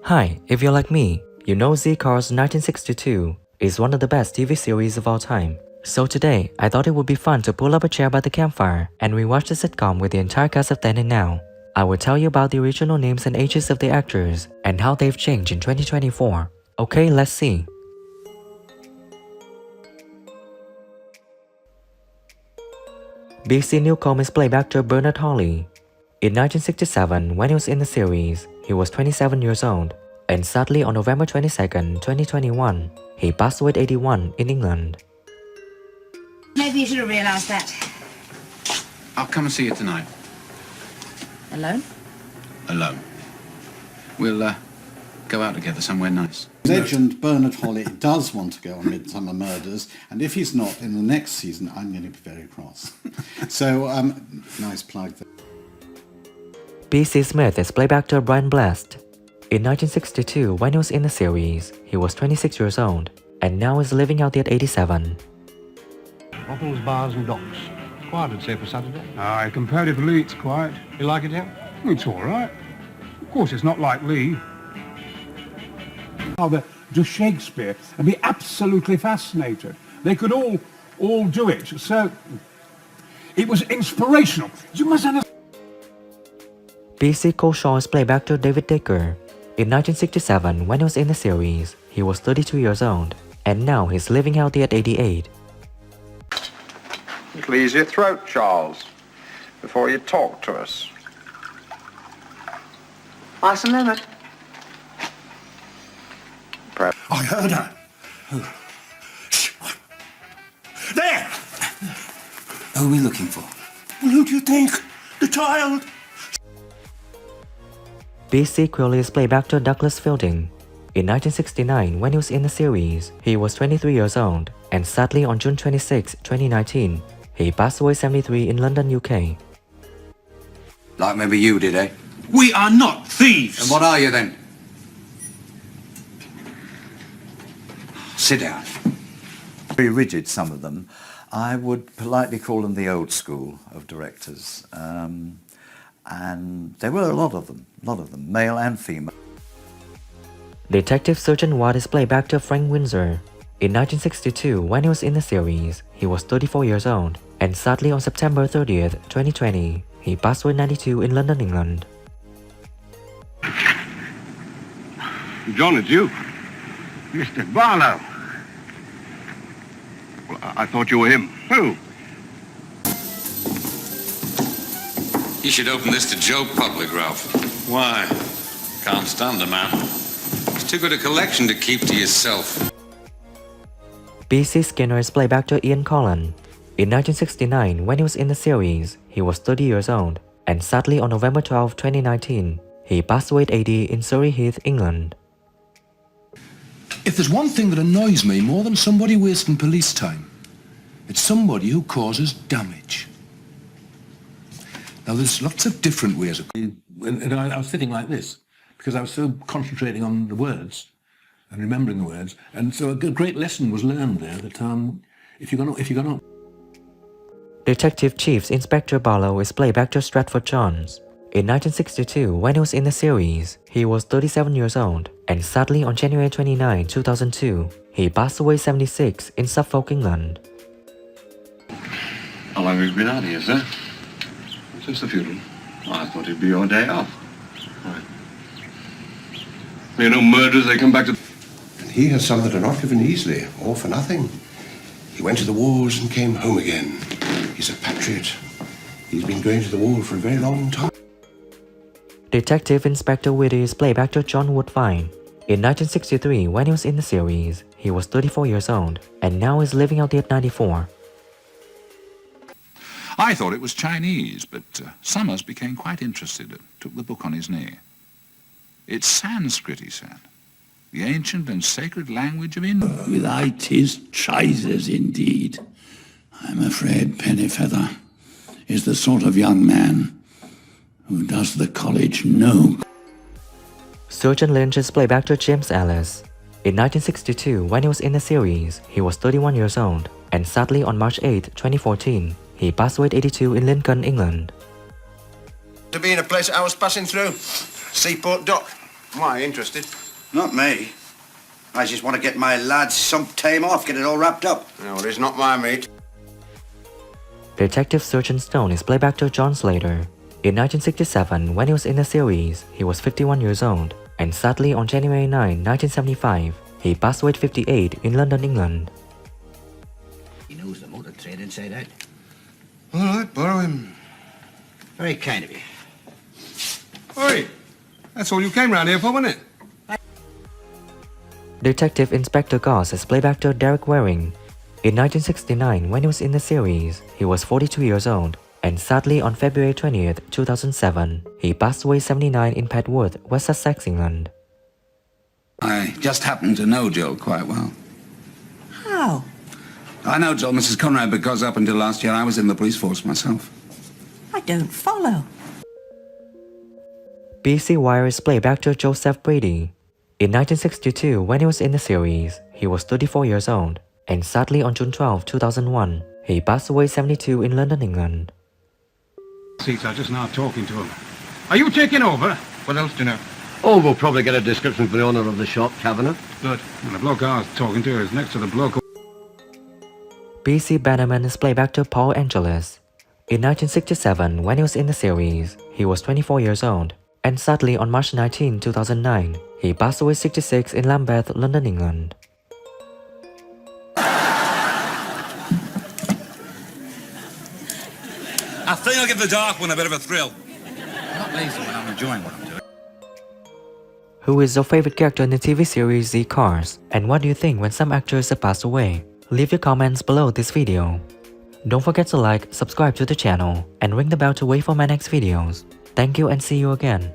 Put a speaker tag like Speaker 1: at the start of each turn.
Speaker 1: Hi, if you're like me, you know Z Cars 1962 is one of the best TV series of all time. So today, I thought it would be fun to pull up a chair by the campfire and rewatch the sitcom with the entire cast of then and now. I will tell you about the original names and ages of the actors and how they've changed in 2024. Okay, let's see. B.C. Newcomb is played by actor Bernard Hawley. In 1967, when he was in the series, he was 27 years old, and sadly on November 22, 2021, he passed away at 81 in England.
Speaker 2: Maybe you should have realised that.
Speaker 3: I'll come and see you tonight.
Speaker 2: Alone?
Speaker 3: Alone. We'll go out together somewhere nice.
Speaker 4: Legend Bernard Hawley does want to go on Midsummer Murders, and if he's not, in the next season, I'm going to be very cross. So, nice plug there.
Speaker 1: B.C. Smith is played by actor Brian Blessed. In 1962, when he was in the series, he was 26 years old, and now is living out there at 87.
Speaker 5: Bottles, bars and docks. Quiet, I'd say, for Saturday.
Speaker 6: Aye, comparatively it's quiet.
Speaker 5: You like it, Jim?
Speaker 6: It's all right. Of course, it's not like Lee. Father to Shakespeare and be absolutely fascinated. They could all do it. So it was inspirational. You must understand.
Speaker 1: B.C. Coleshaw is played by actor David Dicker. In 1967, when he was in the series, he was 32 years old, and now he's living out there at 88.
Speaker 7: Clear your throat, Charles, before you talk to us. Ice and lemon.
Speaker 8: I heard her. Shh. There!
Speaker 9: Who are we looking for?
Speaker 8: Well, who do you think? The child?
Speaker 1: B.C. Crowley is played by actor Douglas Fielding. In 1969, when he was in the series, he was 23 years old, and sadly on June 26, 2019, he passed away 73 in London, UK.
Speaker 9: Like maybe you did, eh?
Speaker 8: We are not thieves!
Speaker 9: And what are you then? Sit down.
Speaker 10: Very rigid, some of them. I would politely call them the old school of directors. And there were a lot of them, male and female.
Speaker 1: Detective Sergeant Watt is played by actor Frank Windsor. In 1962, when he was in the series, he was 34 years old, and sadly on September 30th, 2020, he passed away at 92 in London, England.
Speaker 6: John, it's you. Mr. Barlow. Well, I thought you were him. Who?
Speaker 11: You should open this to Joe Public, Ralph.
Speaker 3: Why?
Speaker 11: Can't stand the man. It's too good a collection to keep to yourself.
Speaker 1: B.C. Skinner is played by actor Ian Cullen. In 1969, when he was in the series, he was 30 years old, and sadly on November 12, 2019, he passed away at 80 in Surrey Heath, England.
Speaker 8: If there's one thing that annoys me more than somebody wasting police time, it's somebody who causes damage. Now, there's lots of different ways of...
Speaker 5: And I was sitting like this, because I was so concentrating on the words and remembering the words. And so a great lesson was learned there that if you're gonna...
Speaker 1: Detective Chief Inspector Barlow is played by actor Stratford Johns. In 1962, when he was in the series, he was 37 years old, and sadly on January 29, 2002, he passed away 76 in Suffolk, England.
Speaker 12: How long have you been out here, sir? Since the funeral. I thought it'd be your day off. Right. You know, murders, they come back to...
Speaker 8: And he has some that are not given easily, or for nothing. He went to the wars and came home again. He's a patriot. He's been going to the war for a very long time.
Speaker 1: Detective Inspector Whitty is played by actor John Woodvine. In 1963, when he was in the series, he was 34 years old, and now is living out there at 94.
Speaker 3: I thought it was Chinese, but Summers became quite interested and took the book on his knee. It's Sanskrit, he said, the ancient and sacred language of India.
Speaker 13: Without his choices, indeed. I'm afraid Pennyfeather is the sort of young man who does the college no.
Speaker 1: Sergeant Lynch is played by actor James Ellis. In 1962, when he was in the series, he was 31 years old, and sadly on March 8, 2014, he passed away at 82 in Lincoln, England.
Speaker 8: To be in a place I was passing through. Seaport Dock. Why, interested?
Speaker 9: Not me. I just want to get my lads some time off, get it all wrapped up.
Speaker 8: No, it is not my meat.
Speaker 1: Detective Sergeant Stone is played by actor John Slater. In 1967, when he was in the series, he was 51 years old, and sadly on January 9, 1975, he passed away at 58 in London, England.
Speaker 9: He knows the motor trade inside out.
Speaker 8: All right, borrow him.
Speaker 9: Very kind of you.
Speaker 12: Oi, that's all you came round here for, wasn't it?
Speaker 1: Detective Inspector Goss is played by actor Derek Waring. In 1969, when he was in the series, he was 42 years old, and sadly on February 20th, 2007, he passed away 79 in Petworth, West Sussex, England.
Speaker 11: I just happen to know Joel quite well.
Speaker 2: How?
Speaker 11: I know Joel, Mrs. Conrad, because up until last year I was in the police force myself.
Speaker 2: I don't follow.
Speaker 1: BC Wire is played by actor Joseph Brady. In 1962, when he was in the series, he was 34 years old, and sadly on June 12, 2001, he passed away 72 in London, England.
Speaker 6: Seats are just now talking to him. Are you taking over?
Speaker 12: What else do you know?
Speaker 14: Oh, we'll probably get a description for the owner of the shop, Kavanagh.
Speaker 6: Good. And the bloke I was talking to is next to the bloke who...
Speaker 1: BC Bannerman is played by actor Paul Angelis. In 1967, when he was in the series, he was 24 years old, and sadly on March 19, 2009, he passed away 66 in Lambeth, London, England.
Speaker 11: I think I'll give the dark one a bit of a thrill.
Speaker 9: I'm not lazy when I'm enjoying what I'm doing.
Speaker 1: Who is your favorite character in the TV series Z Cars? And what do you think when some actors have passed away? Leave your comments below this video. Don't forget to like, subscribe to the channel, and ring the bell to wait for my next videos. Thank you and see you again.